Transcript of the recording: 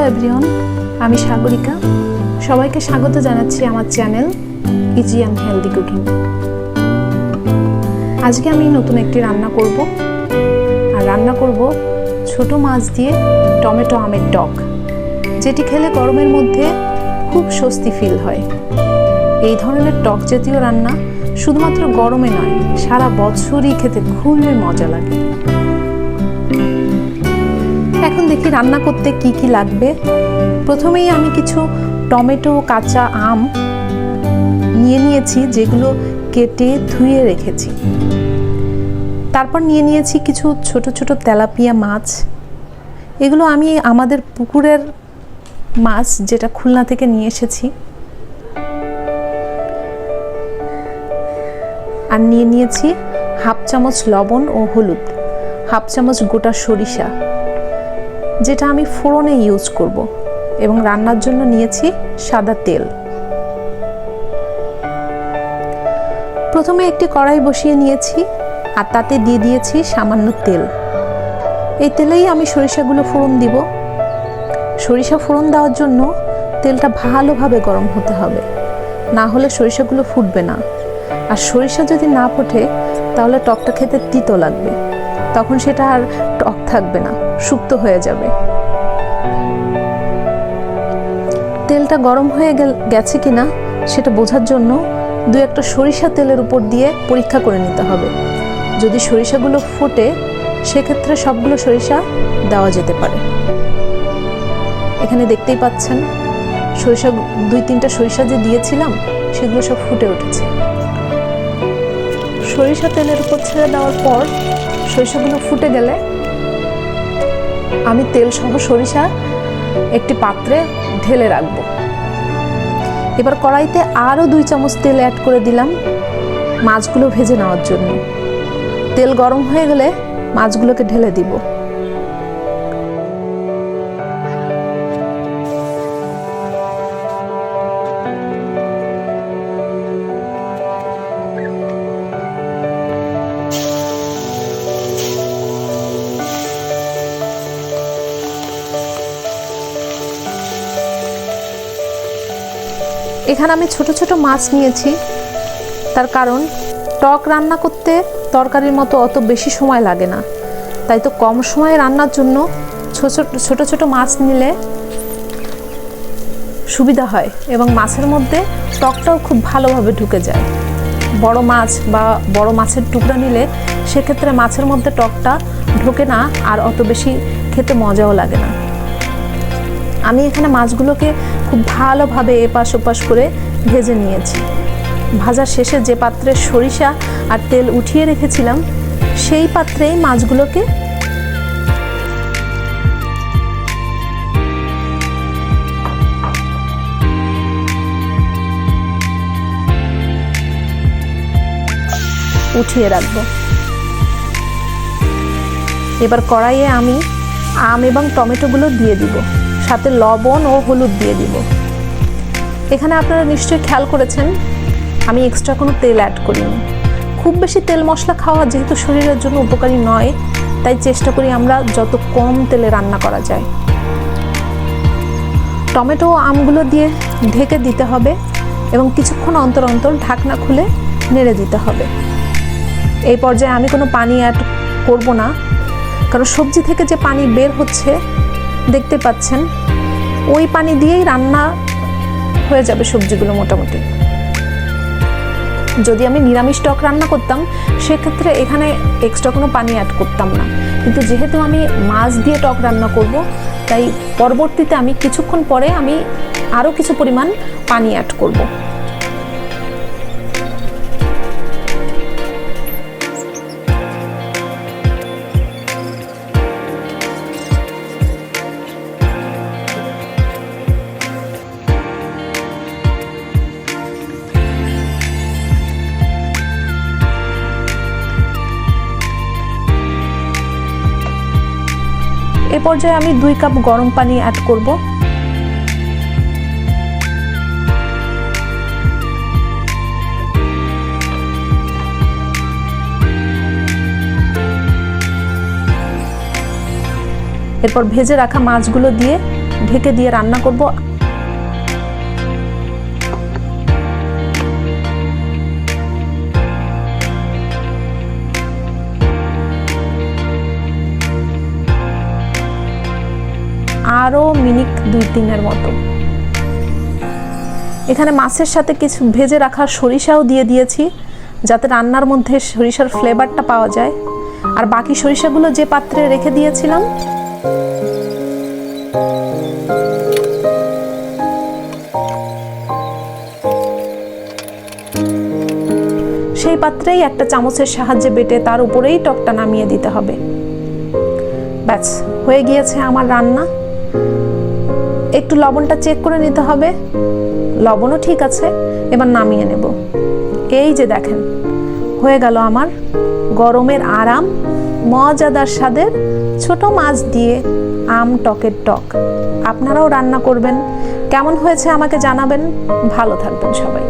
Everyone, আমি সাগরিকা। সবাইকে স্বাগত জানাচ্ছি আমার channel easy and healthy cooking. আজকে আমি নতুন একটি রান্না করব, আর রান্না করব ছোট মাছ দিয়ে টমেটো আমের টক, যেটি খেলে গরমের মধ্যে খুব স্বস্তি ফিল হয়। এই ধরনের টক জাতীয় রান্না শুধুমাত্র গরমে নয়, সারা বছরই খেতে খুবই মজা লাগে। এখন দেখি রান্না করতে কি কি লাগবে। প্রথমেই আমি কিছু টমেটো, কাঁচা আম নিয়ে নিয়েছি, যেগুলো কেটে ধুয়ে রেখেছি। তারপর নিয়ে নিয়েছি কিছু ছোট ছোট তেলাপিয়া মাছ। এগুলো আমি আমাদের পুকুরের মাছ, যেটা খুলনা থেকে নিয়ে এসেছি। আর নিয়ে নিয়েছি হাফ চামচ লবণ ও হলুদ, হাফ চামচ গোটা সরিষা, যেটা আমি ফোড়নে ইউজ করব, এবং রান্নার জন্য নিয়েছি সাদা তেল। প্রথমে একটি কড়াই বসিয়ে নিয়েছি, আর তাতে দিয়ে দিয়েছি সামান্য তেল। এই তেলেই আমি সরিষাগুলো ফোড়ন দিব। সরিষা ফোড়ন দেওয়ার জন্য তেলটা ভালোভাবে গরম হতে হবে, না হলে সরিষাগুলো ফুটবে না। আর সরিষা যদি না ফোটে তাহলে টকটা খেতে তিতো লাগবে, তখন সেটা আর টক থাকবে না, শুক্তো হয়ে যাবে। তেলটা গরম হয়ে গেছে কিনা সেটা বোঝার জন্য দু একটা সরিষা তেলের উপর দিয়ে পরীক্ষা করে নিতে হবে। যদি সরিষাগুলো ফোটে, সেক্ষেত্রে সবগুলো সরিষা দেওয়া যেতে পারে। এখানে দেখতেই পাচ্ছেন সরিষা, 2-3টা সরিষা যে দিয়েছিলাম সেগুলো সব ফুটে উঠেছে। সরিষা তেলের উপর ছেড়ে দেওয়ার পর সরিষাগুলো ফুটে গেলে আমি তেল সহ সরিষা একটি পাত্রে ঢেলে রাখবো। এবার কড়াইতে আরও 2 চামচ তেল অ্যাড করে দিলাম মাছগুলো ভেজে নেওয়ার জন্য। তেল গরম হয়ে গেলে মাছগুলোকে ঢেলে দিব। এখানে আমি ছোট ছোট মাছ নিয়েছি, তার কারণ টক রান্না করতে তরকারির মতো অত বেশি সময় লাগে না। তাই তো কম সময়ে রান্নার জন্য ছোট ছোট মাছ নিলে সুবিধা হয়, এবং মাছের মধ্যে টকটাও খুব ভালোভাবে ঢুকে যায়। বড় মাছ বা বড় মাছের টুকরা নিলে সেক্ষেত্রে মাছের মধ্যে টকটা ঢোকে না, আর অত বেশি খেতে মজাও লাগে না। আমি এখানে মাছগুলোকে খুব ভালোভাবে এপাশ ওপাশ করে ভেজে নিয়েছি। ভাজার শেষে যে পাত্রে সরিষা আর তেল উঠিয়ে রেখেছিলাম, সেই পাত্রেই মাছগুলোকে উঠিয়ে রাখবো। এবার কড়াইয়ে আমি আম এবং টমেটোগুলো দিয়ে দিব, সাথে লবণ ও হলুদ দিয়ে দিব। এখানে আপনারা নিশ্চয়ই খেয়াল করেছেন আমি এক্সট্রা কোনো তেল অ্যাড করিনি। খুব বেশি তেল মশলা খাওয়া যেহেতু শরীরের জন্য উপকারী নয়, তাই চেষ্টা করি আমরা যত কম তেলে রান্না করা যায়। টমেটো ও আমগুলো দিয়ে ঢেকে দিতে হবে, এবং কিছুক্ষণ অন্তর অন্তর ঢাকনা খুলে নেড়ে দিতে হবে। এই পর্যায়ে আমি কোনো পানি অ্যাড করব না, কারণ সবজি থেকে যে পানি বের হচ্ছে দেখতে পাচ্ছেন, ওই পানি দিয়েই রান্না হয়ে যাবে সবজিগুলো মোটামুটি। যদি আমি নিরামিষ টক রান্না করতাম সেক্ষেত্রে এখানে এক্সট্রা কোনো পানি অ্যাড করতাম না, কিন্তু যেহেতু আমি মাছ দিয়ে টক রান্না করব, তাই পরবর্তীতে আমি কিছুক্ষণ পরে আমি আরও কিছু পরিমাণ পানি অ্যাড করব। এ পর্যায়ে আমি 2 কাপ গরম পানি অ্যাড করব। এরপর ভেজে রাখা মাছগুলো দিয়ে ঢেকে দিয়ে রান্না করব। আরও মিনিট 2-3 মতো। এখানে মাছের সাথে কিছু ভেজে রাখা সরিষাও দিয়ে দিয়েছি, যাতে রান্নার মধ্যে সরিষার ফ্লেভারটা পাওয়া যায়। আর বাকি সরিষাগুলো যে পাত্রে রেখে দিয়েছিলাম সেই পাত্রেই একটা চামচের সাহায্যে বেটে তার উপরেই টকটা নামিয়ে দিতে হবে। ব্যাস, হয়ে গিয়েছে আমার রান্না। একটু লবণটা চেক করে নিতে হবে, লবণও ঠিক আছে। এবার নামিয়ে নেব। এই যে দেখেন, হয়ে গেল আমার গরমের আরাম মজাদার স্বাদের ছোট মাছ দিয়ে আম টকের টক। আপনারাও রান্না করবেন, কেমন হয়েছে আমাকে জানাবেন। ভালো থাকবেন সবাই।